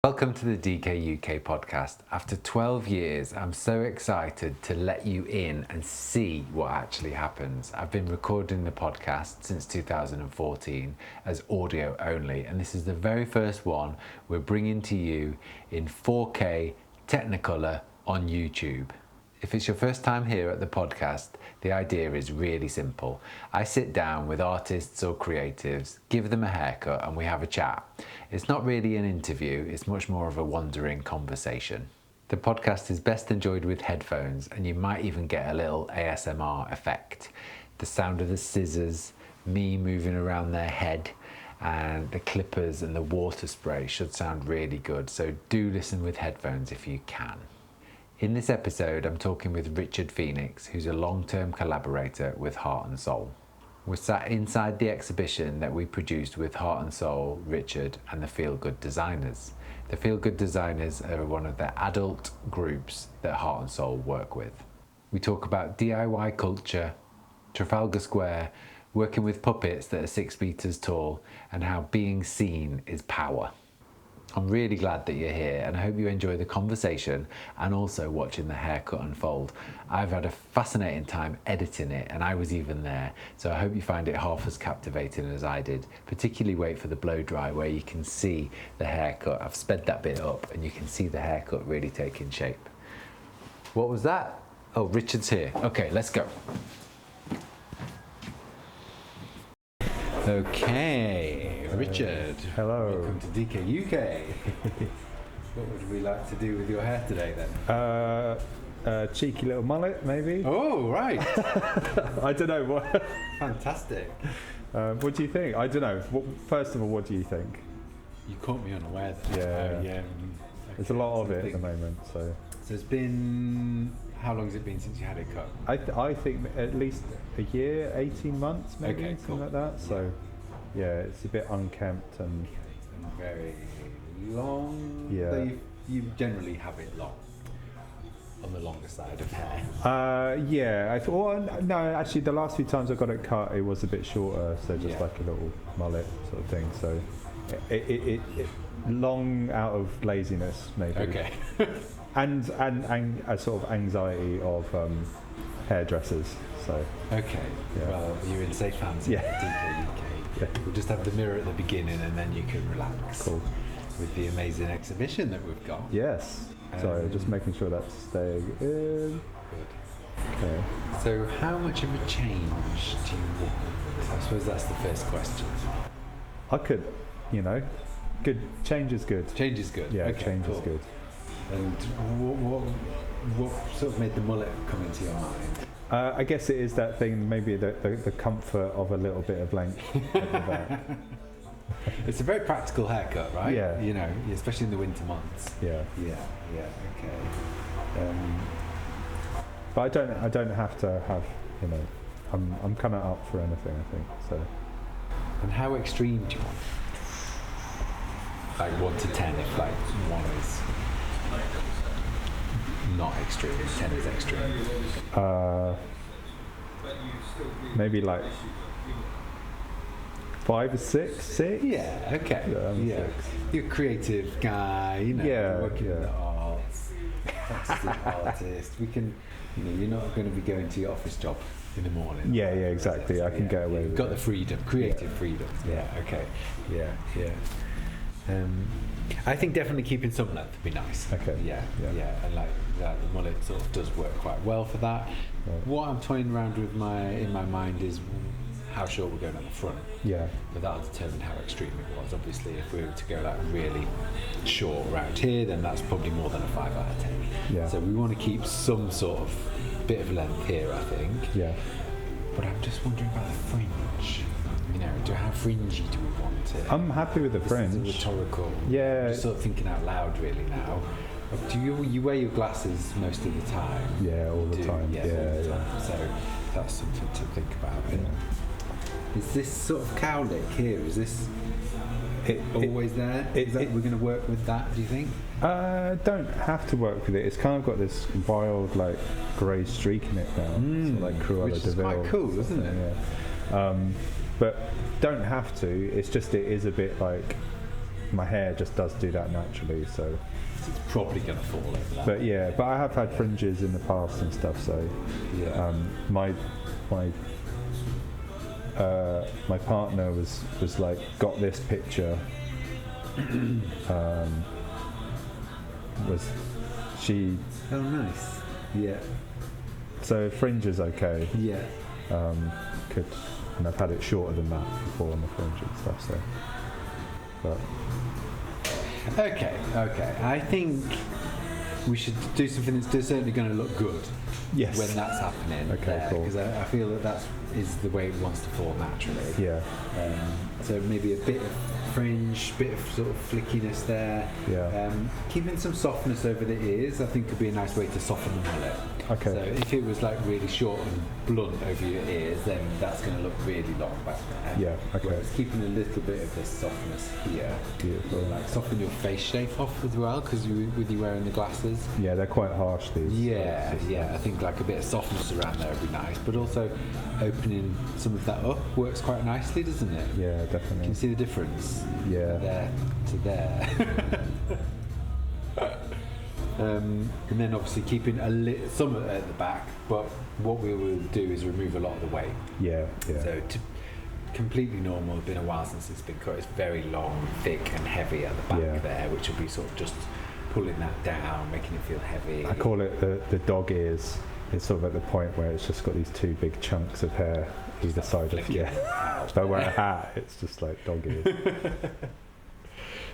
Welcome to the DKUK podcast. After 12 years, I'm so excited to let you in and see what actually happens. I've been recording the podcast since 2014 as audio only, and this is the very first one we're bringing to you in 4K Technicolor on YouTube. If it's your first time here at the podcast, the idea is really simple. I sit down with artists or creatives, give them a haircut, and we have a chat. It's not really an interview, it's much more of a wandering conversation. The podcast is best enjoyed with headphones, and you might even get a little ASMR effect. The sound of the scissors, me moving around their head, and the clippers and the water spray should sound really good, so do listen with headphones if you can. In this episode, I'm talking with Richard Phoenix, who's a long-term collaborator with Heart and Soul. We're sat inside the exhibition that we produced with Heart and Soul, Richard, and the Feel Good Designers. The Feel Good Designers are one of the adult groups that Heart and Soul work with. We talk about DIY culture, Trafalgar Square, working with puppets that are 6 meters tall, and how being seen is power. I'm really glad that you're here, and I hope you enjoy the conversation and also watching the haircut unfold. I've had a fascinating time editing it, and I was even there, so I hope you find it half as captivating as I did. Particularly wait for the blow dry where you can see the haircut. I've sped that bit up and you can see the haircut really taking shape. What was that? Oh, Richard's here. Okay, let's go. Okay, Richard. Hello. Welcome to DKUK. What would we like to do with your hair today then? A cheeky little mullet, maybe? Oh, right. I don't know. What Fantastic. What do you think? I don't know. First of all, what do you think? You caught me unaware Yeah. Yeah. There's a lot of it at the moment, so. So it's been, how long has it been since you had it cut? I think at least a year, 18 months, maybe, Okay, something cool. like that. So, yeah, it's a bit unkempt and. Very long. Yeah. Though you generally have it long. On the longer side of hair. Yeah, I thought. Well, no, actually, the last few times I got it cut, it was a bit shorter, so just Yeah. like a little mullet sort of thing. So, it long out of laziness, maybe. Okay. And a sort of anxiety of hairdressers. So Okay. Yeah. Well, you're in safe hands Yeah. at DKUK. Yeah. We'll just have the mirror at the beginning and then you can relax. Cool. With the amazing exhibition that we've got. Yes. So just making sure that's staying in. Good. Okay. So how much of a change do you want? I suppose that's the first question. I could, good. Change is good. Change is good. Yeah, Okay, change cool. is good. And what sort of made the mullet come into your mind? I guess it is that thing, maybe the comfort of a little bit of length at the back. It's a very practical haircut, right? Yeah. Especially in the winter months. Yeah. Yeah, okay. But I don't have to have, I'm kind of up for anything, I think. So. And how extreme do you want? Like 1 to 10, if like 1 is not extreme, 10 is extreme. Maybe like 5 or 6. Yeah, okay. Yeah, I'm 6. You're a creative guy, Yeah, working in yeah. the arts, fantastic artist. We can, you're not going to be going to your office job in the morning. Yeah, exactly. I can get away with You've got it. the freedom, creative freedom. Yeah. Okay. Yeah. I think definitely keeping some length would be nice. Okay. Yeah. Yeah. And like that, the mullet sort of does work quite well for that. Right. What I'm toying around with in my mind is how short we're going at the front. Yeah. But that'll determine how extreme it was. Obviously, if we were to go like really short around here, then that's probably more than a 5 out of 10. Yeah. So we want to keep some sort of bit of length here, I think. Yeah. But I'm just wondering about the fringe. How fringy do we want it? I'm happy with the This fringe. is a rhetorical. Yeah. I'm just sort of thinking out loud really now. Do you wear your glasses most of the time? Yeah, all the You do? time. Yeah, all the time. So that's something to think about. And is this sort of cowlick here? Is this always there? We're going to work with that? Do you think? Don't have to work with it. It's kind of got this wild, like, grey streak in it now. Sort of like Cruella which de is Vil. quite cool, isn't it? Yeah. But don't have to. It's just it is a bit like my hair just does do that naturally, so It's probably going to fall over that. but I have had fringes in the past and stuff, so Yeah. my partner was like, got this picture. Was she? Oh, nice. Yeah. So fringe is okay. Yeah. And I've had it shorter than that before on the fringe and stuff. So, but Okay. I think we should do something that's certainly going to look good. yes. When that's happening. Okay, cool. Because I feel that is the way it wants to fall naturally. Yeah. So maybe a bit of fringe, bit of sort of flickiness there. Yeah. Keeping some softness over the ears, I think, could be a nice way to soften the mullet. Okay. So if it was like really short and blunt over your ears, then that's going to look really long back there. Yeah. Okay. Whereas keeping a little bit of this softness here, Beautiful. like soften your face shape off as well, because with you wearing the glasses. Yeah, they're quite harsh these. Yeah, I think like a bit of softness around there would be nice, but also opening some of that up works quite nicely, doesn't it? Yeah, Can definitely. you see the difference? Yeah. There to there. And then obviously keeping some at the back, but what we will do is remove a lot of the weight. Yeah. Yeah. So completely normal. It's been a while since it's been cut. It's very long, thick and heavy at the back Yeah. there, which will be sort of just pulling that down, making it feel heavy. I call it the dog ears. It's sort of at the point where it's just got these two big chunks of hair either side of flicking out. If I wear a hat, it's just like dog ears.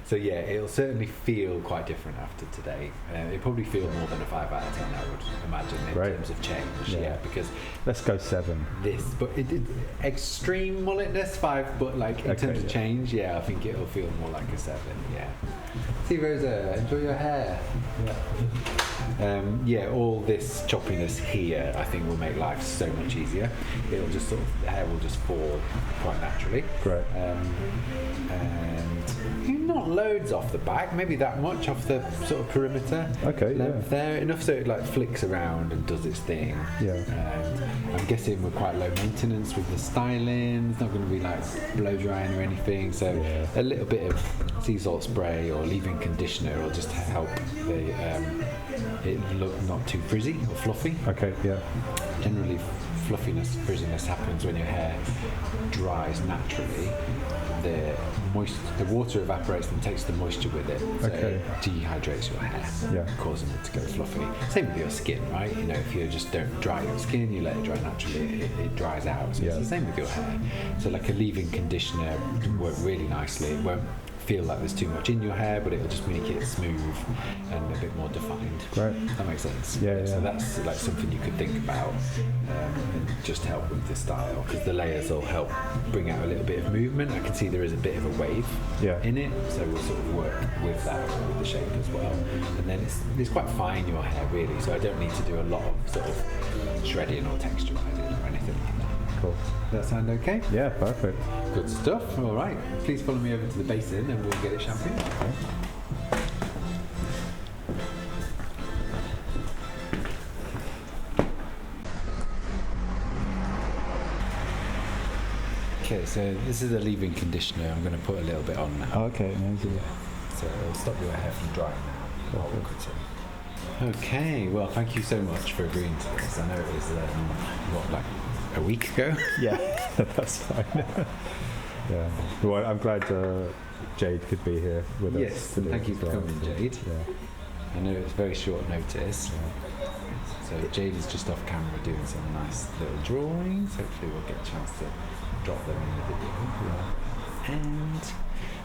So yeah, it'll certainly feel quite different after today. It'll probably feel more than a 5 out of 10, I would imagine, in Great. terms of change. Yeah. Yeah, because Let's go 7. but extreme mulletness 5, but like in Okay, terms of yeah. change, yeah, I think it'll feel more like a 7. Yeah. See, Rosa, enjoy your hair. Yeah, all this choppiness here, I think, will make life so much easier. It'll just the hair will just fall quite naturally. Great. And not loads off the back, maybe that much off the sort of perimeter Okay, length yeah. there, enough so it like flicks around and does its thing. Yeah. And I'm guessing we're quite low maintenance with the styling. It's not going to be like blow drying or anything, so Yeah. a little bit of sea salt spray or leave-in conditioner will just help it look not too frizzy or fluffy. Okay, yeah. Generally, frizziness happens when your hair dries naturally. The water evaporates and takes the moisture with it, so Okay. it dehydrates your hair, Yeah. causing it to go fluffy. Same with your skin, right? You know, if you just don't dry your skin, you let it dry naturally, it dries out. So Yeah. it's the same with your hair. So like a leave-in conditioner would work really nicely. It won't feel like there's too much in your hair, but it'll just make it smooth and a bit more defined. Great. That makes sense. Yeah, So yeah. that's like something you could think about and just help with the style, because the layers will help bring out a little bit of movement. I can see there is a bit of a wave Yeah. in it, so we'll sort of work with that, with the shape as well. And then it's quite fine, your hair, really, so I don't need to do a lot of sort of shredding or texturizing or anything like that. Cool. Does that sound okay? Yeah, perfect. Good stuff. All right. Please follow me over to the basin and we'll get it shampooed. Okay, so this is a leave-in conditioner. I'm going to put a little bit on now. Okay, amazing. So it'll stop your hair from drying now. while we're cutting. Okay, well, thank you so much for agreeing to this. I know it was, like a week ago? Yeah, that's fine. Yeah. Well, I'm glad Jade could be here with us. Yes, and today thank you as for well. coming, Jade. Yeah. I know it's very short notice. So Jade is just off camera doing some nice little drawings. Hopefully we'll get a chance to drop them in the video. And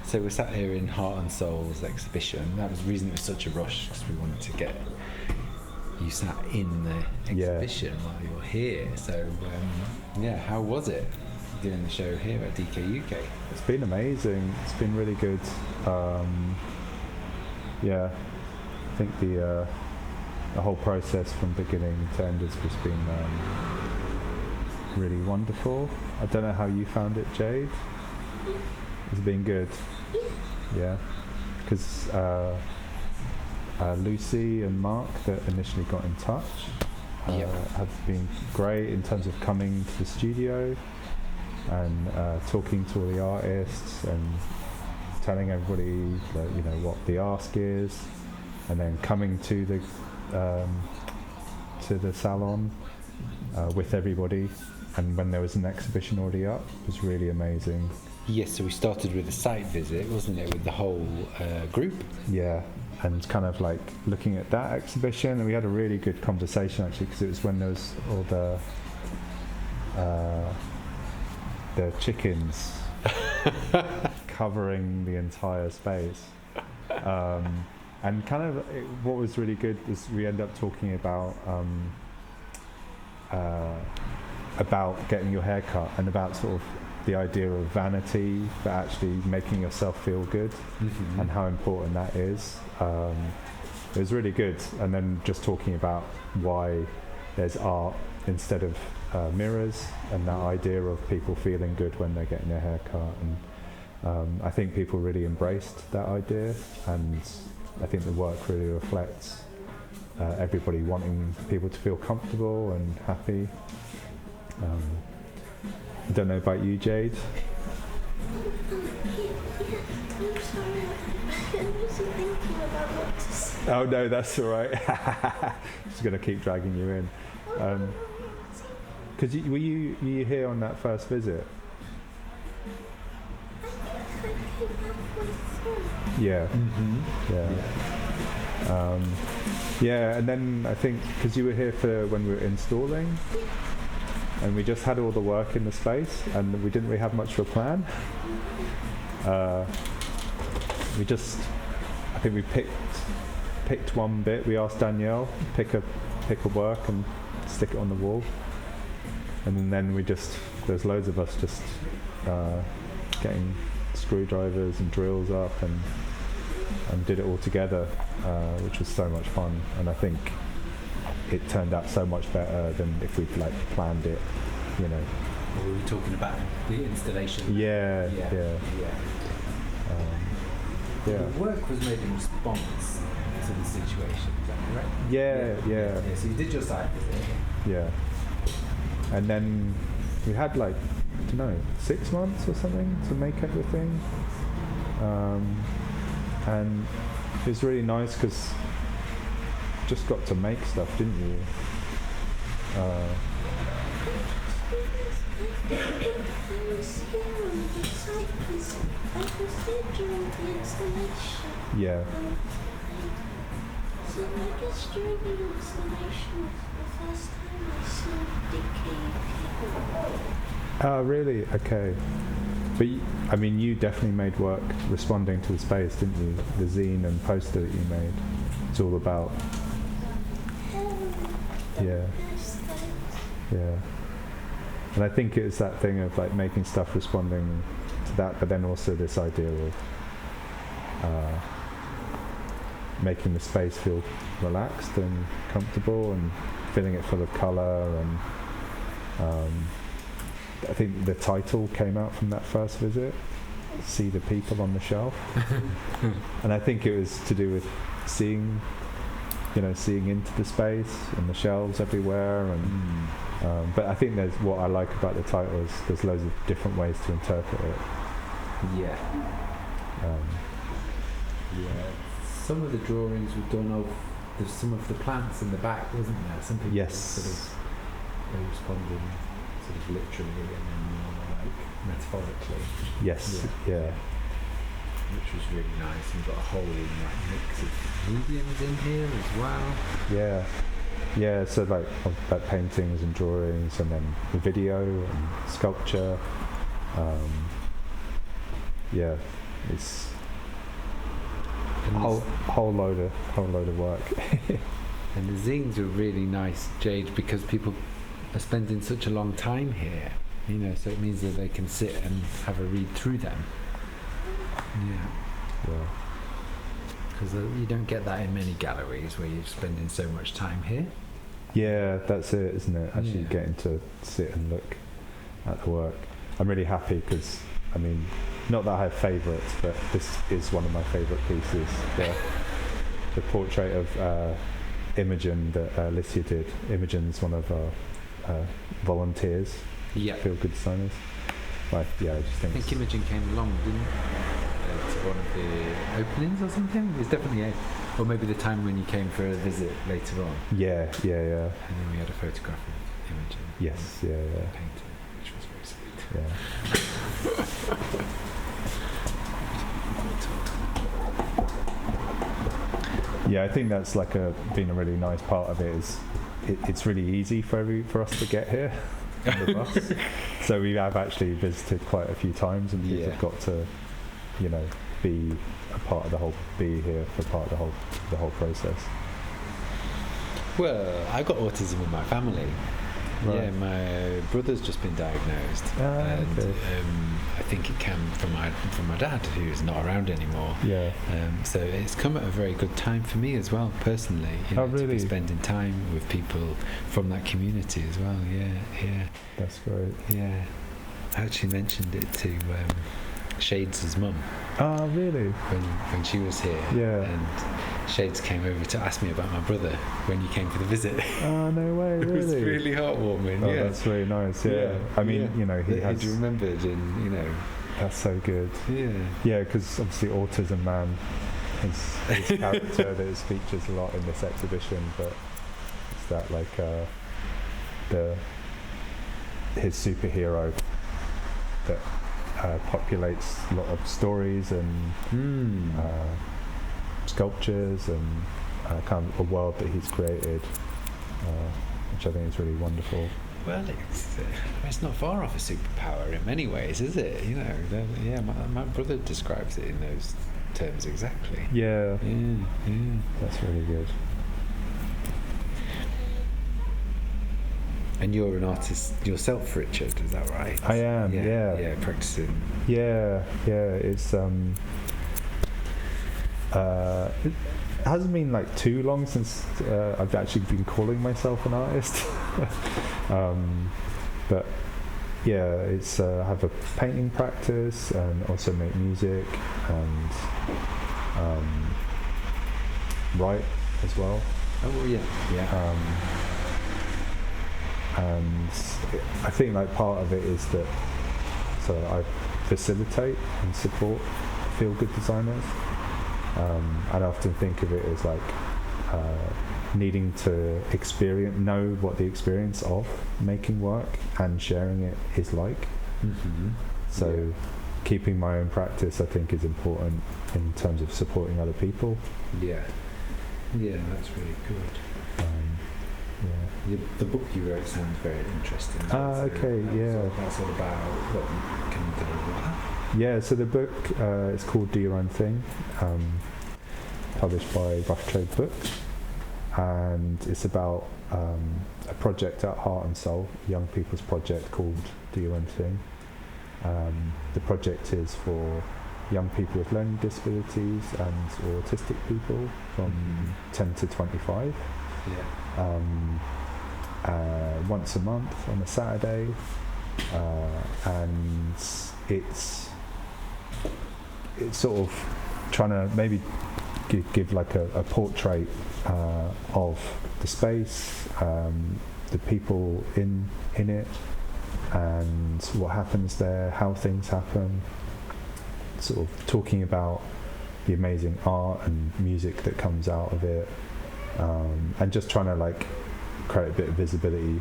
so we're sat here in Heart and Soul's exhibition. That was the reason it was such a rush, because we wanted to get you sat in the exhibition while you were here. So yeah, how was it doing the show here at DKUK? It's been amazing. It's been really good. Yeah, I think the whole process from beginning to end has just been really wonderful. I don't know how you found it, Jade. It's been good. Yeah, because Lucy and Mark that initially got in touch have been great in terms of coming to the studio and talking to all the artists and telling everybody that, you know, what the ask is, and then coming to the salon with everybody, and when there was an exhibition already up, it was really amazing. Yes, so we started with a site visit, wasn't it, with the whole group? Yeah, and kind of like looking at that exhibition, and we had a really good conversation actually, because it was when there was all the chickens covering the entire space. And kind of what was really good was we ended up talking about getting your hair cut, and about sort of the idea of vanity, but actually making yourself feel good, and how important that is. It was really good. And then just talking about why there's art instead of mirrors, and that idea of people feeling good when they're getting their hair cut. And I think people really embraced that idea, and I think the work really reflects everybody wanting people to feel comfortable and happy. I don't know about you, Jade. I'm sorry, I'm busy thinking about what to say. Oh no, that's all right. Just going to keep dragging you in. Because were you here on that first visit? I think I came halfway through. Yeah. Yeah. Yeah, and then I think because you were here for when we were installing, and we just had all the work in the space, and we didn't really have much of a plan. I think we picked one bit. We asked Danielle pick a work and stick it on the wall, and then there's loads of us just getting screwdrivers and drills up and did it all together, which was so much fun. And I think it turned out so much better than if we'd like planned it, you know. We were talking about the installation. Yeah. The work was made in response to the situation, is that correct? Yeah. So you did your site visit. Yeah. And then we had 6 months or something to make everything. And it was really nice because just got to make stuff, didn't you? I was here on the site visit. I was here during the installation. Yeah. So I guess during the installation was the first time I saw DKUK. Oh, really? Okay. But you definitely made work responding to the space, didn't you? The zine and poster that you made. It's all about. Yeah. Yeah. And I think it was that thing of making stuff responding to that, but then also this idea of making the space feel relaxed and comfortable and filling it full of colour. And I think the title came out from that first visit, See the People on the Shelf. And I think it was to do with seeing into the space and the shelves everywhere. And but I think what I like about the title is there's loads of different ways to interpret it. Yeah. Some of the drawings were done of some of the plants in the back, wasn't there? Some people they responded sort of literally and then more metaphorically. Yes. Yeah. Which was really nice. And we've got a whole mix of mediums in here as well. Yeah, so like paintings and drawings, and then the video and sculpture. It's a whole load of work. And the zines were really nice, Jade, because people are spending such a long time here, so it means that they can sit and have a read through them. Yeah. Because you don't get that in many galleries where you're spending so much time here. Yeah, that's it, isn't it? Actually getting to sit and look at the work. I'm really happy because, not that I have favourites, but this is one of my favourite pieces. The portrait of Imogen that Alicia did. Imogen's one of our volunteers. Yeah. Feel good designers. I just think Imogen came along, didn't one of the openings or something. It's definitely or maybe the time when you came for a visit later on. Yeah. And then we had a photographic image. Yes. Yeah. Painting, which was very sweet. Yeah. Yeah, I think that's like been a really nice part of it. Is it's really easy for us to get here on the bus. So we have actually visited quite a few times, and people have got to, be a part of be here for part of the whole process. Well, I've got autism in my family. Right. Yeah, my brother's just been diagnosed, and okay. I think it came from my dad, who's not around anymore. Yeah. So it's come at a very good time for me as well, personally. Oh, really? To be spending time with people from that community as well. Yeah. That's great. Yeah, I actually mentioned it to Shades' mum. Oh, really? When she was here. Yeah. And Shades came over to ask me about my brother when you came for the visit. Oh, no way, really? It was really heartwarming. Oh, that's really nice. Yeah. I mean, he has. He'd remembered, and That's so good. Yeah. Yeah, because obviously Autism Man is his character that features a lot in this exhibition, but it's that his superhero that populates a lot of stories and sculptures and kind of a world that he's created, which I think is really wonderful. Well, it's not far off a superpower in many ways, is it? My brother describes it in those terms exactly. Yeah. Yeah. That's really good. And you're an artist yourself, Richard, is that right? I am, yeah. Yeah, practicing. Yeah, it's it hasn't been too long since I've actually been calling myself an artist. But yeah, it's I have a painting practice and also make music and write as well. Oh, well, yeah. And I think part of it is that I facilitate and support feel-good designers. I often think of it as needing to know what the experience of making work and sharing it is like. Mm-hmm. So keeping my own practice, I think, is important in terms of supporting other people. Yeah, that's really good. Yeah. The book you wrote sounds very interesting. Okay, yeah. That's all about what can you tell me about that? Yeah, so the book is called Do Your Own Thing, published by Rough Trade Books, and it's about a project at Heart and Soul, young people's project called Do Your Own Thing. The project is for young people with learning disabilities and autistic people from 10 to 25. Yeah. Once a month on a Saturday, and it's sort of trying to maybe give a portrait of the space, the people in it, and what happens there, how things happen, sort of talking about the amazing art and music that comes out of it, and just trying to create a bit of visibility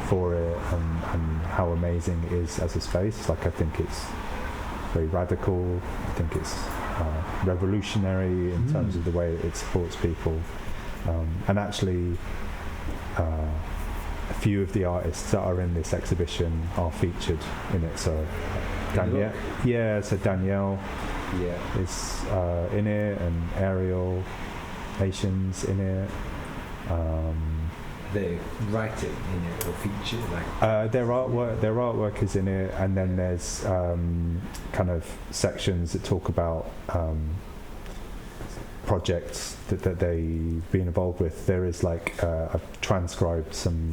for it and how amazing it is as a space. I think it's very radical. I think it's revolutionary in terms of the way it supports people. And actually, a few of the artists that are in this exhibition are featured in it. So Danielle is in it, and Ariel Nation's in it. They write it in it or feature it their artwork is in it, and then there's kind of sections that talk about projects that they've been involved with. There is I've transcribed some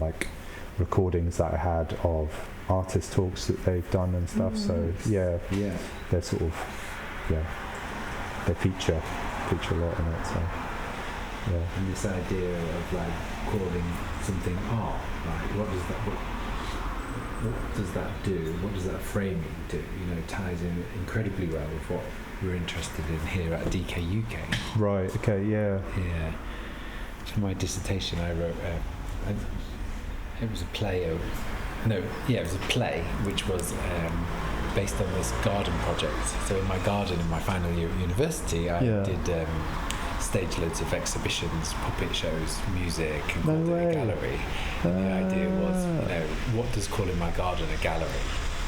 recordings that I had of artist talks that they've done and stuff. So they're sort of they feature a lot in it. So. Yeah. And this idea of calling something art, what does that what does that do? What does that framing do? You know, ties in incredibly well with what we're interested in here at DKUK. Right. Okay. Yeah. Yeah. For my dissertation, I wrote it was a play. It was a play which was based on this garden project. So in my garden, in my final year at university, I did stage loads of exhibitions, puppet shows, music, and called it a gallery. And the idea was, you know, what does calling my garden a gallery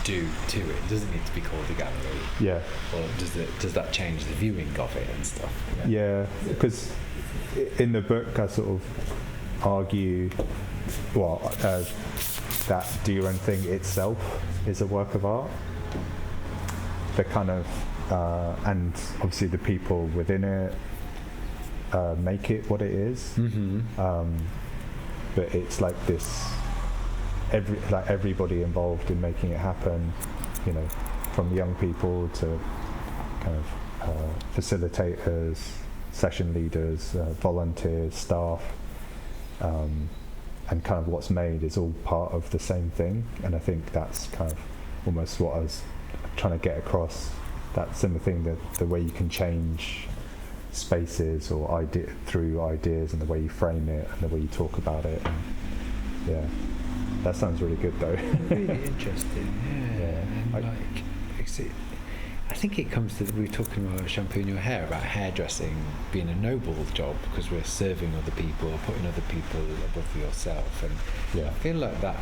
do to it? It doesn't need to be called a gallery. Yeah. Or does that change the viewing of it and stuff? Yeah, because in the book I sort of argue, that Do Your Own Thing itself is a work of art. The kind of, and obviously the people within it make it what it is. Mm-hmm. But it's like this, everybody involved in making it happen, you know, from young people to kind of facilitators, session leaders, volunteers, staff, and kind of what's made is all part of the same thing. And I think that's kind of almost what I was trying to get across, that similar thing, that the way you can change spaces or through ideas and the way you frame it and the way you talk about it. And yeah, that sounds really good though. Really interesting, yeah. And I think it comes to, we were talking about shampooing your hair, about hairdressing being a noble job because we're serving other people, putting other people above yourself, and I feel like that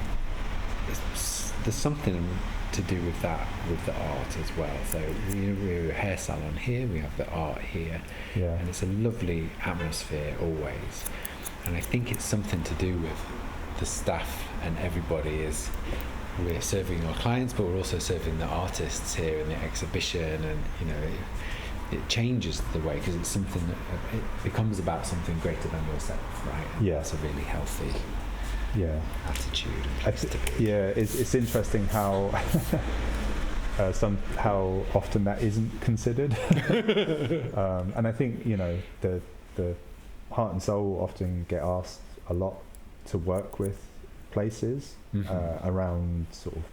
there's something to do with that, with the art as well. So we're a hair salon here, we have the art here, and it's a lovely atmosphere always. And I think it's something to do with the staff and everybody is, we're serving our clients, but we're also serving the artists here in the exhibition, and you know, it changes the way, because it's something that it becomes about something greater than yourself, right? And that's a really healthy attitude. It's interesting how how often that isn't considered, and I think, you know, the heart and soul often get asked a lot to work with places around sort of,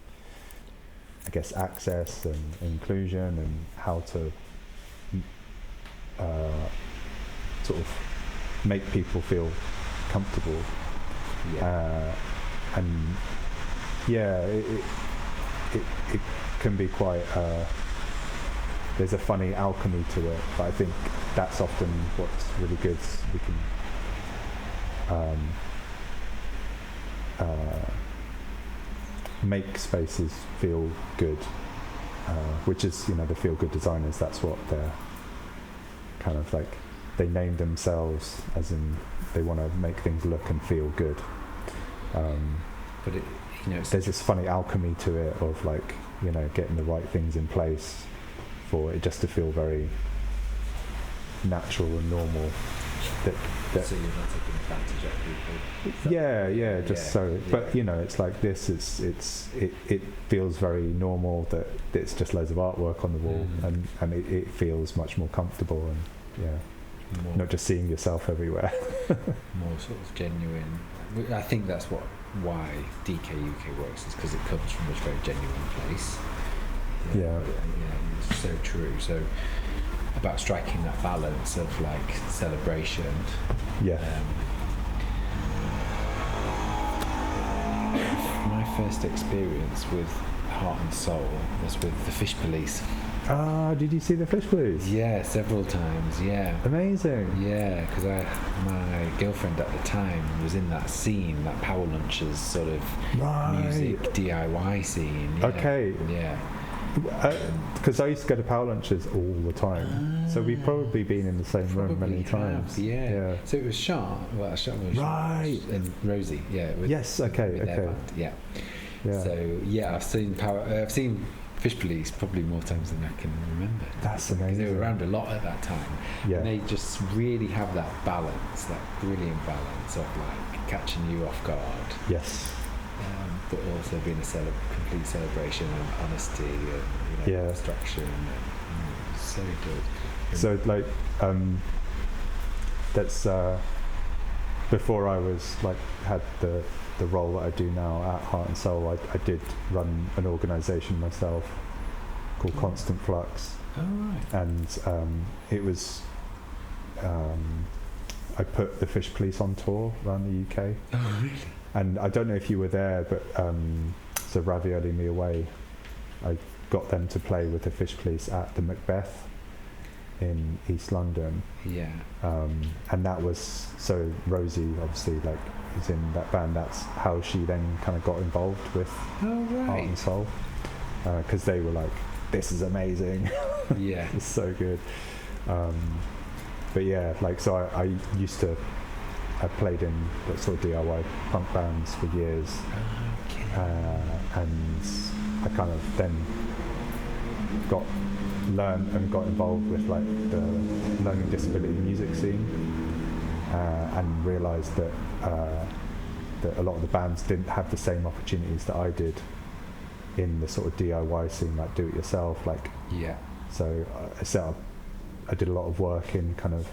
I guess, access and inclusion and how to sort of make people feel comfortable. It can be quite there's a funny alchemy to it, but I think that's often what's really good. We can make spaces feel good, which is, you know, the feel good designers, that's what they're kind of like, they name themselves as in they want to make things look and feel good. But it, you know, there's this funny alchemy to it of, like, you know, getting the right things in place for it just to feel very natural and normal. So you're not taking advantage of people. But you know, it's like this. It feels very normal that it's just loads of artwork on the wall, and it feels much more comfortable, and not just seeing yourself everywhere. More sort of genuine. I think that's why DKUK works, is because it comes from a very genuine place. It's so true. So about striking that balance of like celebration. My first experience with Heart and Soul was with the Fish Police. Did you see the Fish Police? Yeah, several times. Yeah. Amazing. Yeah, because my girlfriend at the time was in that scene, that Power Lunches sort of music DIY scene. Yeah. Okay. Yeah. Because I used to go to Power Lunches all the time, so we've probably been in the same room many times. Yeah. So it was Sean. Well, Sean was and Rosie. Yeah. Yes. Okay. Yeah. So I've seen Fish Police probably more times than I can remember. That's amazing. They were around a lot at that time. Yeah. And they just really have that balance, that brilliant balance of like catching you off guard. Yes. But also being a complete celebration and honesty and abstraction. So good. So like that's before I was like had the role that I do now at Heart and Soul, I did run an organisation myself called Constant Flux, and it was I put the Fish Police on tour around the UK. Oh, really? And I don't know if you were there, but so Ravioli Me Away, I got them to play with the Fish Police at the Macbeth in East London. Yeah. And that was, so Rosie obviously like is in that band. That's how she then kind of got involved with Heart and Soul, because they were like, this is amazing. Yeah. It's so good. But yeah, like, so I used to, I played in sort of DIY punk bands for years. Okay. And I kind of then learned and got involved with like the learning disability music scene, and realised that a lot of the bands didn't have the same opportunities that I did in the sort of DIY scene, like do it yourself, like. Yeah. So I did a lot of work in kind of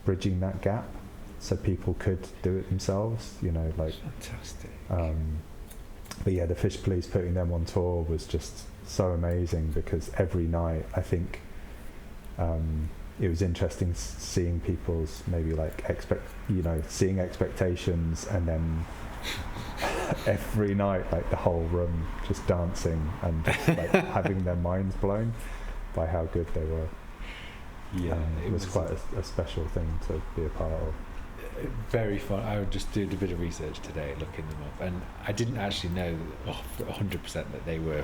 bridging that gap, so people could do it themselves, you know, like. Fantastic. But yeah, the Fish Police, putting them on tour was just so amazing, because every night I think it was interesting seeing people's maybe like seeing expectations, and then every night like the whole room just dancing and just, like having their minds blown by how good they were. Yeah, it was quite a special thing to be a part of. Very fun. I just did a bit of research today, looking them up, and I didn't actually know 100% that they were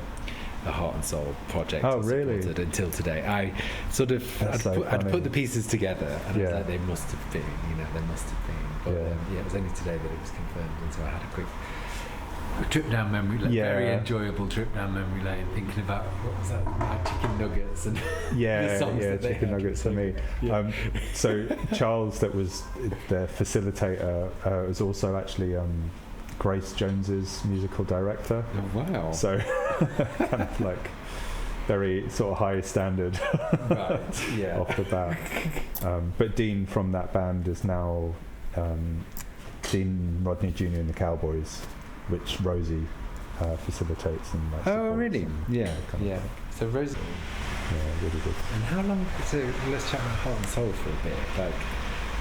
a Heart and Soul project. Oh, really? Until today. I sort of I'd put the pieces together, and I was like, they must have been, they must have been. But it was only today that it was confirmed, and so I had a quick trip down memory lane, very enjoyable trip down memory lane, thinking about what was that, chicken nuggets and the songs that they chicken had. nuggets for me. Yeah. So Charles, that was the facilitator, was also actually Grace Jones's musical director. Oh, wow. So kind of like very sort of high standard Right. Yeah. off the bat. But Dean from that band is now Dean Rodney Jr. in the Cowboys, which Rosie facilitates and like. Oh, really? And, Yeah. kind of Yeah. thing. So Rosie. Yeah, really good. And how long? So let's chat about Heart and Soul for a bit. Like,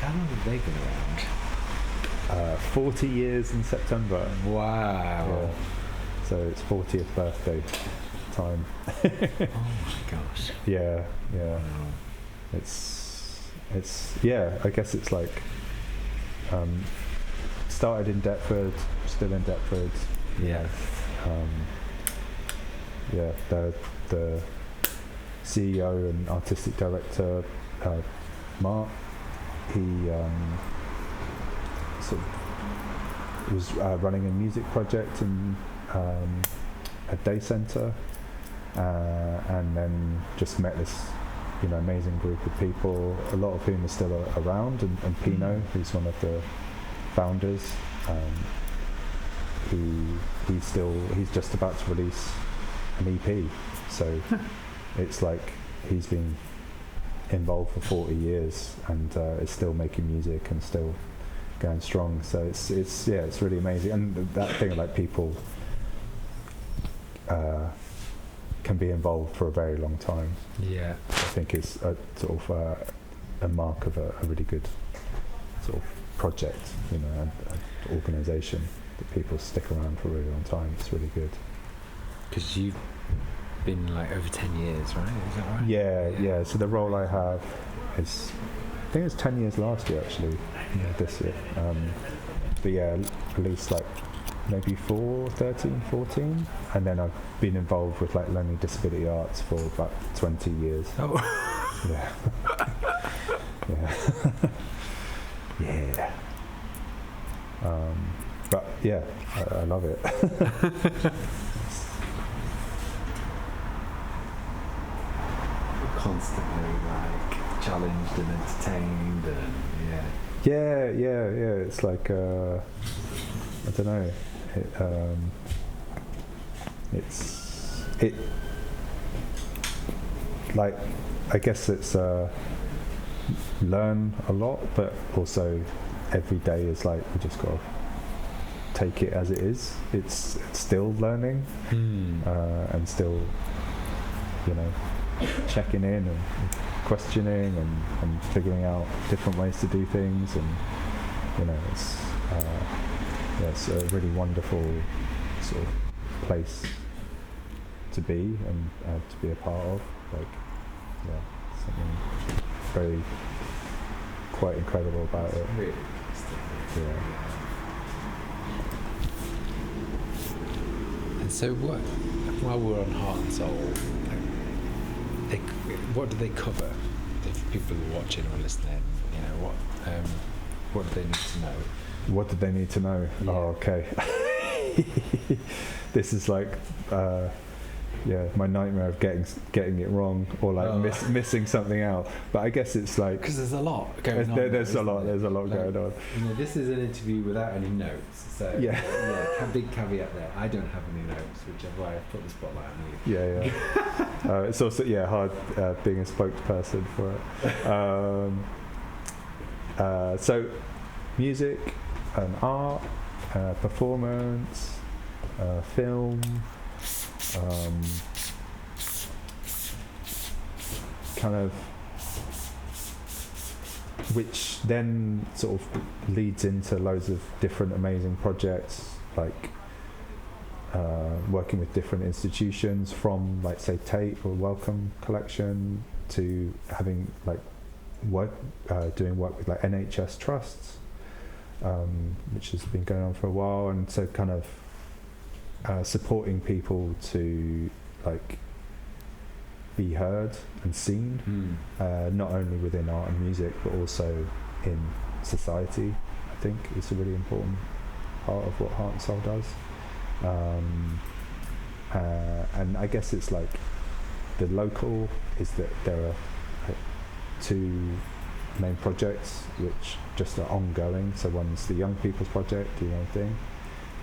how long have they been around? 40 years in September. Wow. Yeah. So it's 40th birthday time. Oh my gosh. Yeah. Wow. It's I guess it's like started in Deptford, still in Deptford. Yeah. The CEO and artistic director, Mark, he sort of was running a music project in a day centre, and then just met this amazing group of people, a lot of whom are still around, and Pino, who's one of the founders, he's just about to release an EP, so it's like he's been involved for 40 years and is still making music and still going strong. So it's really amazing, and that thing like people can be involved for a very long time. Yeah. I think is a sort of a mark of a really good sort of project, and organisation, that people stick around for a really long time. It's really good. Because you've been like over 10 years, right? Is that right? Yeah. So the role I have is, I think it's 10 years last year actually, this year. But yeah, at least like maybe 13, 14. And then I've been involved with like learning disability arts for about 20 years. Oh. Yeah. Yeah. But yeah, I love it. Constantly like challenged and entertained, and Yeah. It's like I don't know. It like, I guess it's learn a lot, but also every day is like we just got to take it as it is. It's still learning, and still, you know, checking in and questioning and figuring out different ways to do things, and you know, it's a really wonderful sort of place to be and to be a part of. Like, yeah, something very quite incredible about it. Really interesting. Yeah. And so, while we're on Heart and Soul, what do they cover? If people are watching or listening, you know, what do they need to know? What did they need to know? Yeah. Oh, okay. This is like, my nightmare of getting it wrong or like missing something out. But I guess it's like because there's a lot going on. There's a lot going on. You know, this is an interview without any notes, so yeah, big caveat there. I don't have any notes, which is why I put the spotlight on you. Yeah. It's also hard being a spokesperson for it. So, music and art, performance, film. Kind of, which then sort of leads into loads of different amazing projects, like working with different institutions, from like say Tate or Wellcome Collection to having like doing work with like NHS trusts, which has been going on for a while, and so kind of supporting people to like be heard and seen, not only within art and music but also in society. I think it's a really important part of what Heart and Soul does, and I guess it's like the local is that there are two main projects which just are ongoing. So one's the Young People's Project, Do Your Own Thing,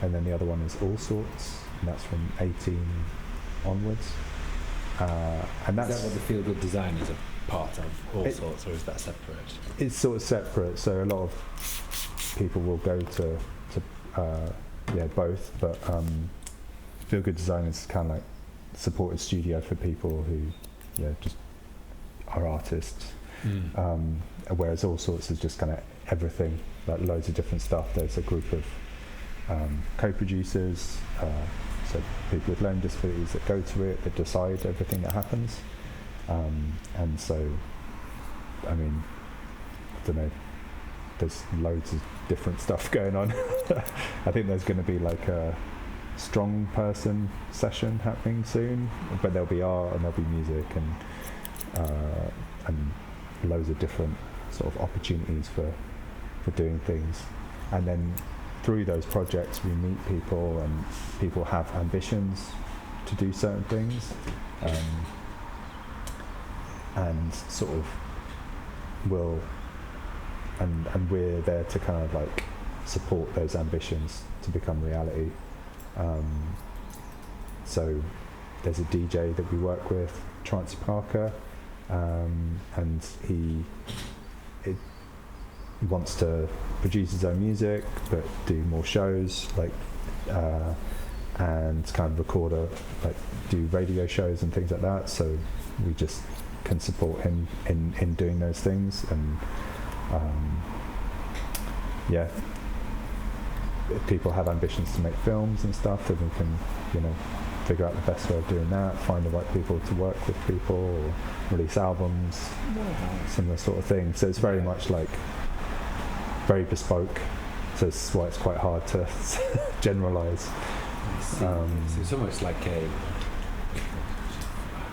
and then the other one is All Sorts, and that's from 18 onwards. And that's, is that what the Feel Good Designers are part of, All Sorts, or is that separate? It's sort of separate, so a lot of people will go to both, but Feel Good Designers is kind of like supported studio for people who just are artists, whereas All Sorts is just kind of everything, like loads of different stuff. There's a group of co-producers, so people with learning disabilities that go to it, that decide everything that happens, and so I mean, I don't know, there's loads of different stuff going on. I think there's going to be like a strong person session happening soon, but there'll be art and there'll be music and loads of different sort of opportunities for doing things. And then through those projects we meet people, and people have ambitions to do certain things, and sort of will, and we're there to kind of like support those ambitions to become reality. So there's a DJ that we work with, Trancy Parker, and he wants to produce his own music but do more shows, like and kind of record do radio shows and things like that, so we just can support him in doing those things. And if people have ambitions to make films and stuff, then we can figure out the best way of doing that, find the right people to work with people, or release albums, similar sort of thing. So it's very much like very bespoke, so it's why it's quite hard to generalize. So it's almost like I'm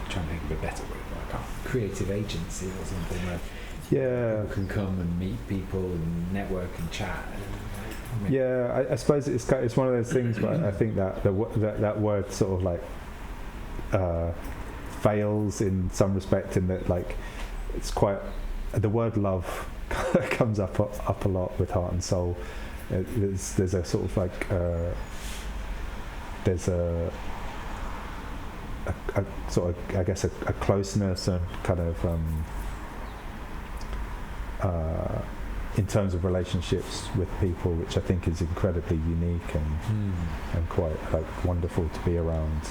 trying to think of a better word, but I can't. Creative agency or something where people can come and meet people and network and chat. I suppose it's one of those things where I think that that word sort of like fails in some respect, in that like it's quite, the word love comes up a lot with Heart and Soul. There's a sort of like there's a sort of, I guess, a closeness and kind of in terms of relationships with people, which I think is incredibly unique and quite like wonderful to be around.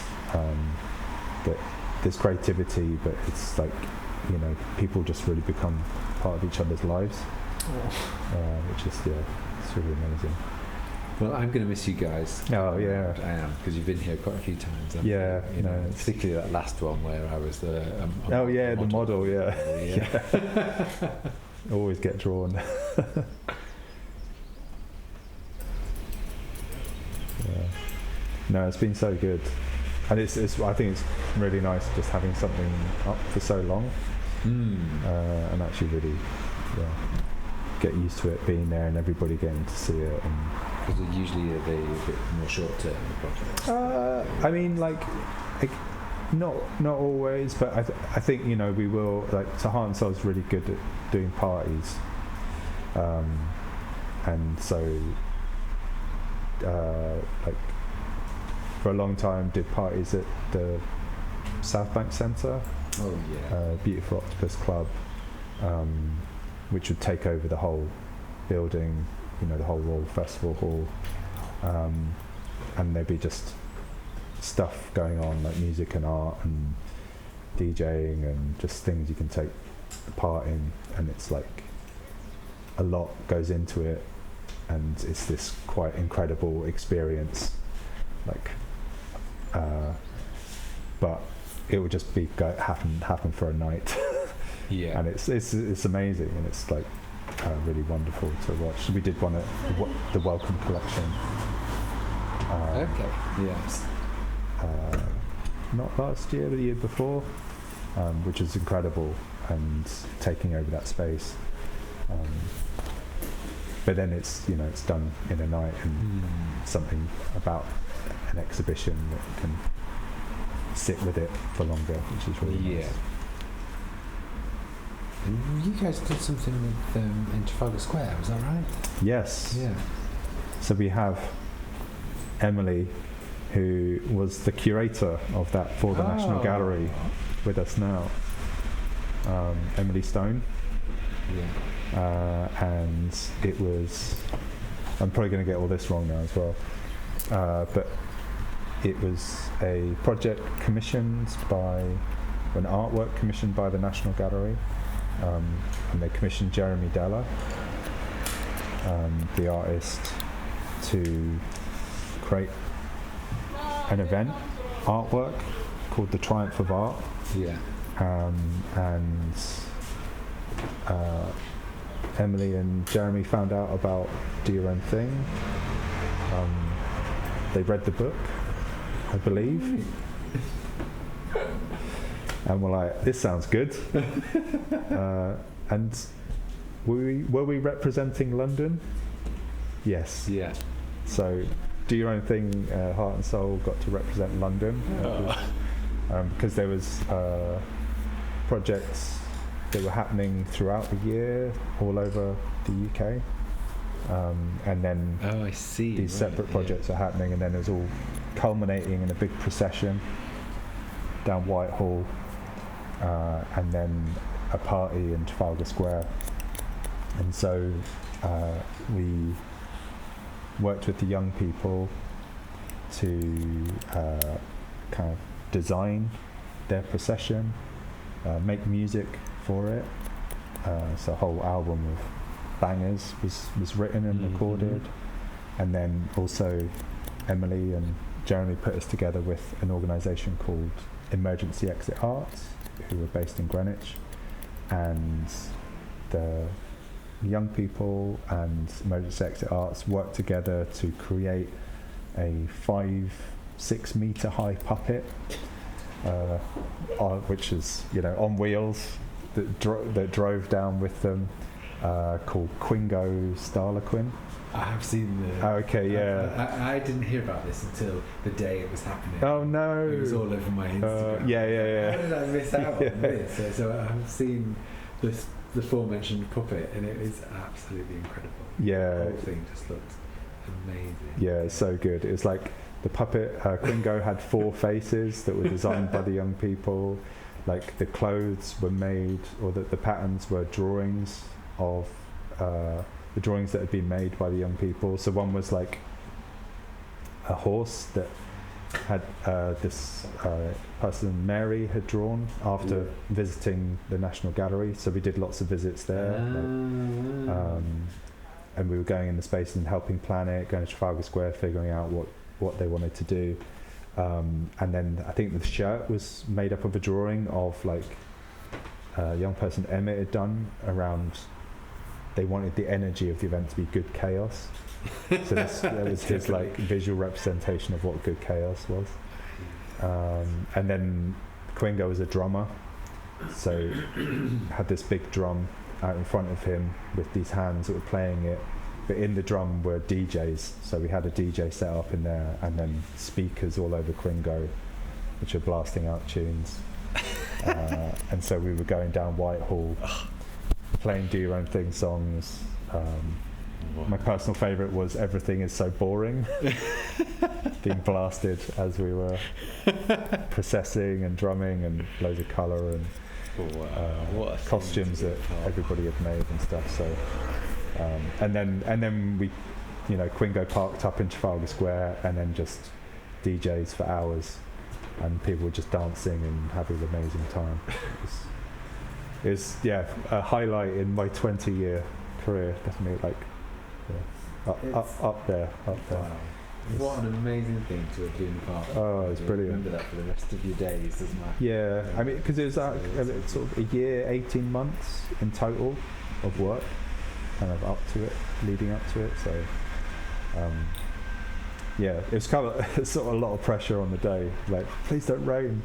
That there's creativity, but it's like, you know, people just really become part of each other's lives, which is it's really amazing. Well, I'm going to miss you guys. Oh yeah, I am, because you've been here quite a few times. Yeah, you know, no, particularly that last one where I was the the model, yeah. Yeah. Always get drawn. Yeah. No, it's been so good, and it's I think it's really nice just having something up for so long, and actually really get used to it being there and everybody getting to see it. And because usually are they a bit more short term projects? I mean, like not always, but I think, you know, we will, like, so Heart and Soul's really good at doing parties, and so like for a long time did parties at the South Bank Centre. Oh yeah. Beautiful Octopus Club, which would take over the whole building, you know, the whole Royal Festival Hall, and there'd be just stuff going on like music and art and DJing and just things you can take part in, and it's like a lot goes into it, and it's this quite incredible experience, like but it would just be happen for a night. Yeah. And it's amazing, and it's like really wonderful to watch. We did one at the Welcome Collection. Okay. Yes. Not last year, but the year before, which is incredible, and taking over that space. But then it's, you know, it's done in a night, and something about an exhibition that can sit with it for longer, which is really nice. And you guys did something with in Trafalgar Square, was that right? Yes. Yeah. So we have Emily, who was the curator of that for the National Gallery, with us now. Emily Stone. Yeah. And it was, I'm probably going to get all this wrong now as well, but it was a project commissioned by, an artwork commissioned by the National Gallery, and they commissioned Jeremy Della, the artist, to create an event, artwork, called The Triumph of Art. Yeah. And Emily and Jeremy found out about Do Your Own Thing. They read the book, I believe, and were like, "This sounds good." And were we representing London? Yes. Yeah. So Do Your Own Thing, Heart and Soul got to represent London, because there was projects that were happening throughout the year all over the UK, and then I see. these separate projects are happening, and then it was all culminating in a big procession down Whitehall, and then a party in Trafalgar Square. And so we worked with the young people to kind of design their procession, make music for it. So a whole album of bangers was written and recorded. And then also Emily and Jeremy put us together with an organisation called Emergency Exit Arts, who were based in Greenwich. And the young people and Emergency Exit Arts worked together to create a 6-metre high puppet, which is, you know, on wheels, that drove down with them, called Quingo Starlequin. I have seen the... Okay, yeah. I didn't hear about this until the day it was happening. Oh no! It was all over my Instagram. Yeah. How did I miss out on this? So I've seen the aforementioned puppet, and it is absolutely incredible. Yeah. The whole thing just looked amazing. Yeah, it's so good. It was like the puppet, Quingo had 4 faces that were designed by the young people. Like the clothes were made, or the patterns were drawings of the drawings that had been made by the young people. So one was like a horse that had this person, Mary, had drawn after visiting the National Gallery. So we did lots of visits there. And we were going in the space and helping plan it, going to Trafalgar Square, figuring out what they wanted to do. And then I think the shirt was made up of a drawing of like a young person Emmett had done around, they wanted the energy of the event to be good chaos. So that was his like visual representation of what good chaos was. And then Quingo was a drummer, so had this big drum out in front of him with these hands that were playing it, but in the drum were DJs, so we had a DJ set up in there, and then speakers all over Quingo which are blasting out tunes. And so we were going down Whitehall playing Do Your Own Thing songs. My personal favourite was Everything Is So Boring, being blasted as we were processing and drumming, and loads of colour and costumes that everybody had made and stuff. So and then we, Quingo parked up in Trafalgar Square, and then just DJs for hours, and people were just dancing and having an amazing time. It was a highlight in my 20-year career, definitely. Like up there. Wow. What an amazing thing to have been part of. Oh, it's brilliant. Remember that for the rest of your days, doesn't it? Yeah, I mean, because it was sort of a year, 18 months in total of work, kind of up to it, leading up to it. So, it was kind of sort of a lot of pressure on the day, like, please don't rain.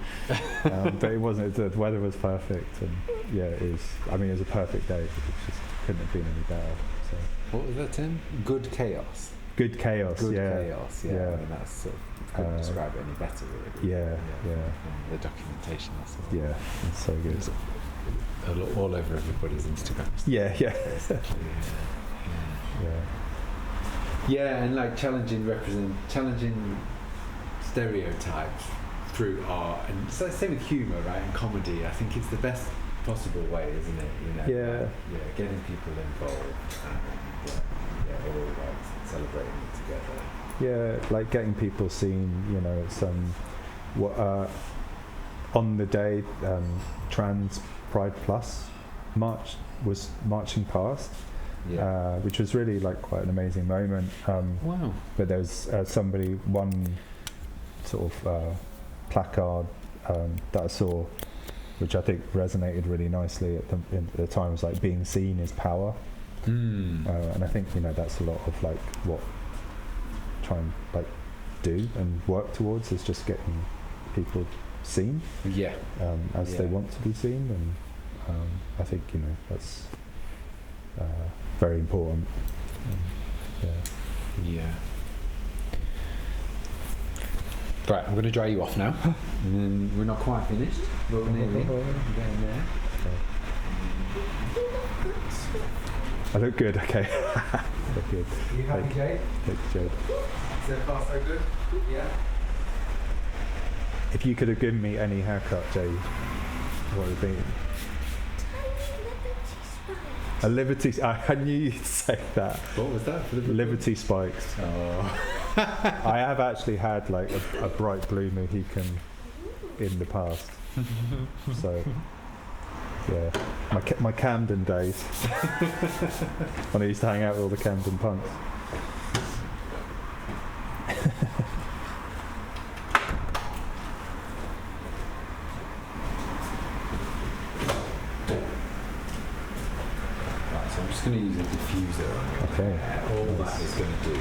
But it wasn't. The weather was perfect, and it was. I mean, it was a perfect day. It just couldn't have been any better. So. What was that, Tim? Good chaos. Good chaos. Good chaos. Yeah. Yeah. I mean, that's sort of, couldn't describe it any better, really. Yeah. And the documentation. That's all. Yeah, it's so good. It's all over everybody's Instagram. Yeah. Yeah, and like challenging stereotypes through art, and so same with humour, right? And comedy. I think it's the best possible way, isn't it? Yeah. Getting people involved, and all like celebrating it together. Yeah, like getting people seen. On the day Trans Pride Plus march was marching past. Which was really like quite an amazing moment. Wow. But there was one sort of placard that I saw, which I think resonated really nicely at the time, was like, being seen is power. And I think that's a lot of like what I try and like do and work towards, is just getting people seen as they want to be seen, and I think that's very important. Right, I'm going to dry you off now. And then we're not quite finished, but we're nearly getting there. I look good, okay. Look good. You happy, Jade? Thanks, Jade. So far, so good? Yeah. If you could have given me any haircut, Jade, what would it be? A Liberty. I knew you'd say that. What was that? For the Liberty spikes. Oh. I have actually had like a bright blue Mohican in the past. So, my Camden days, when I used to hang out with all the Camden punks. I'm just going to use a diffuser on your hair. All that is going to do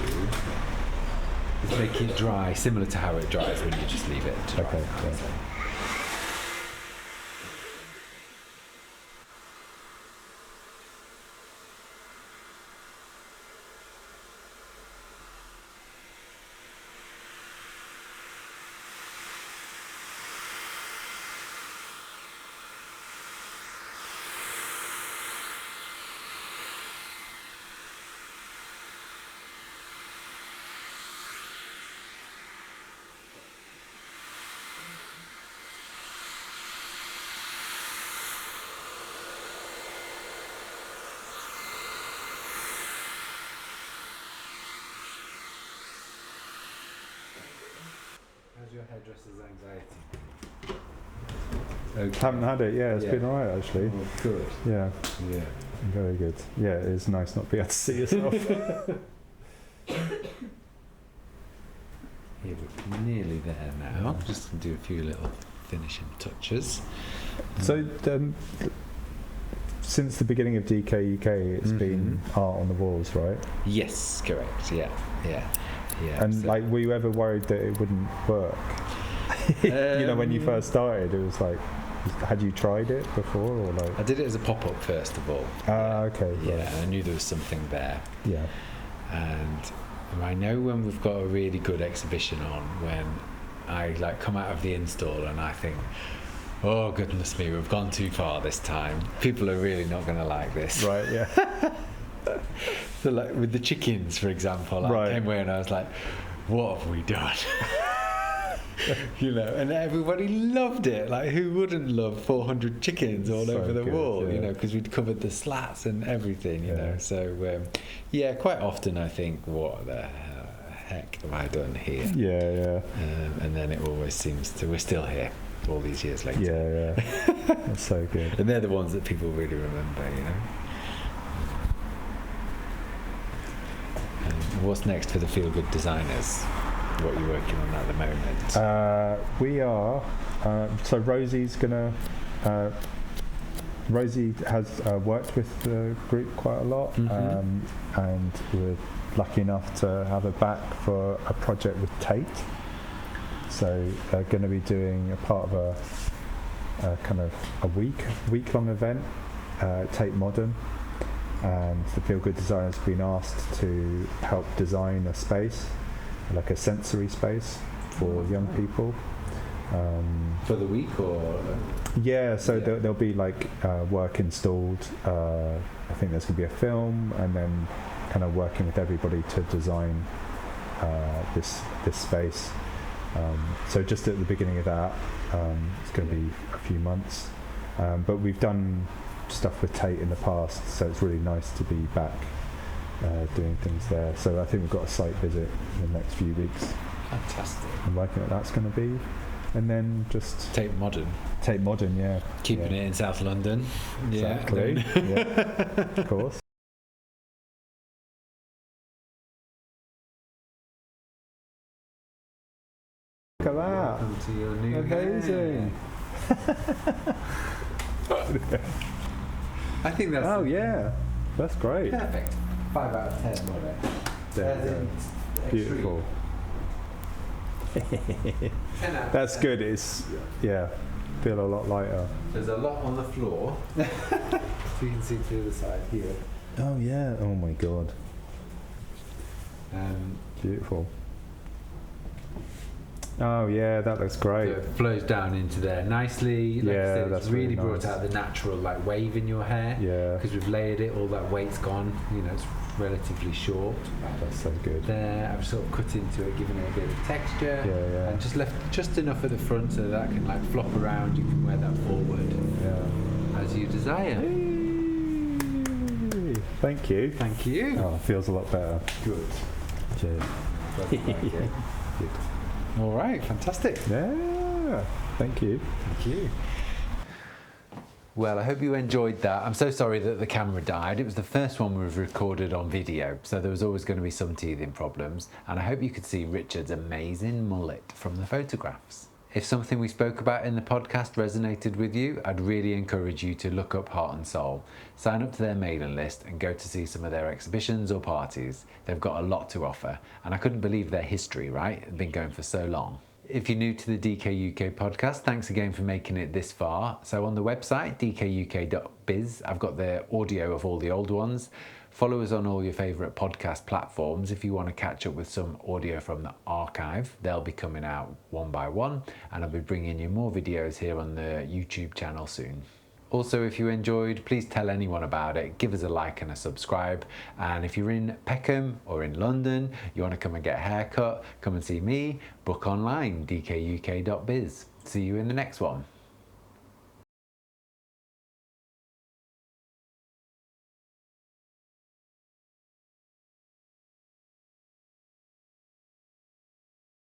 is make it dry, similar to how it dries when you just leave it to dry. Okay. hairdresser's anxiety? Okay. Haven't had it. Yeah, it's been alright actually. Oh, good. Yeah, Yeah. very good. Yeah, it is nice not to be able to see yourself. Here we're nearly there now. I'm just going to do a few little finishing touches. So, since the beginning of DKUK, it's been art on the walls, right? Yes, correct. Yeah. And so- like, were you ever worried that it wouldn't work? You know, when you first started, it was like, had you tried it before, or like? I did it as a pop-up first of all. Okay. Yeah, Right. I knew there was something there. Yeah. And I know when we've got a really good exhibition on, when I like come out of the install and I think, oh goodness me, we've gone too far this time. People are really not going to like this. Right. Yeah. So like with the chickens, for example, I Right. came away and I was like, what have we done? You know, and everybody loved it. Like, who wouldn't love 400 chickens all So over the good, wall? yeah. You know, because we'd covered the slats and everything. You know, so yeah, quite often I think, what the heck have I done here? Yeah. And then it always seems to, we're still here all these years later. Yeah. That's so good. And they're the ones that people really remember. You know. And what's next for the Feel Good designers? What you're working on at the moment? We are. So Rosie's gonna. Rosie has worked with the group quite a lot, and we're lucky enough to have her back for a project with Tate. So they're going to be doing a part of a kind of a week-long event, Tate Modern, and the Feel Good designers have been asked to help design a space, like a sensory space for young people. For the week, or Yeah, so there'll be like work installed. I think there's going to be a film, and then kind of working with everybody to design this space. So just at the beginning of that, it's going to be a few months. But we've done stuff with Tate in the past, so it's really nice to be back doing things there. So I think we've got a site visit in the next few weeks. fantastic. I'm liking what that's going to be. And then just Tate Modern, Tate Modern, yeah. keeping it in South London. Exactly. Yeah, of course. Look at that. Welcome to your new Amazing. I think that's Oh yeah, that's great. perfect. 5 out of 10, wasn't it? There you go. Beautiful. 10 out of That's 10. good. It's feel a lot lighter. There's a lot on the floor. So you can see to the other side here. Oh yeah. Oh my god. Beautiful. Oh yeah, that looks So great. it flows down into there nicely. Like I Yeah, said, it's that's really really brought nice. out the natural like wave in your hair. Yeah, Because we've layered it, all that weight's gone. You know, it's relatively short. that's so good. There, I've sort of cut into it, given it a bit of texture, Yeah. and just left just enough at the front so that can like flop around. You can wear that forward Yeah. as you desire. Hey, thank you. Thank you. Oh, it feels a lot better. Good. Cheers. Good. All right, fantastic. Yeah. Thank you. Thank you. Well, I hope you enjoyed that. I'm so sorry that the camera died. It was the first one we've recorded on video, so there was always going to be some teething problems. And I hope you could see Richard's amazing mullet from the photographs. If something we spoke about in the podcast resonated with you, I'd really encourage you to look up Heart and Soul, sign up to their mailing list and go to see some of their exhibitions or parties. They've got a lot to offer, and I couldn't believe their history, right? It's been going for so long. If you're new to the DKUK podcast, thanks again for making it this far. So on the website, dkuk.biz, I've got the audio of all the old ones. Follow us on all your favourite podcast platforms if you want to catch up with some audio from the archive. They'll be coming out one by one, and I'll be bringing you more videos here on the YouTube channel soon. Also, if you enjoyed, please tell anyone about it. Give us a like and a subscribe. And if you're in Peckham or in London, you want to come and get a haircut, come and see me, book online, dkuk.biz. See you in the next one.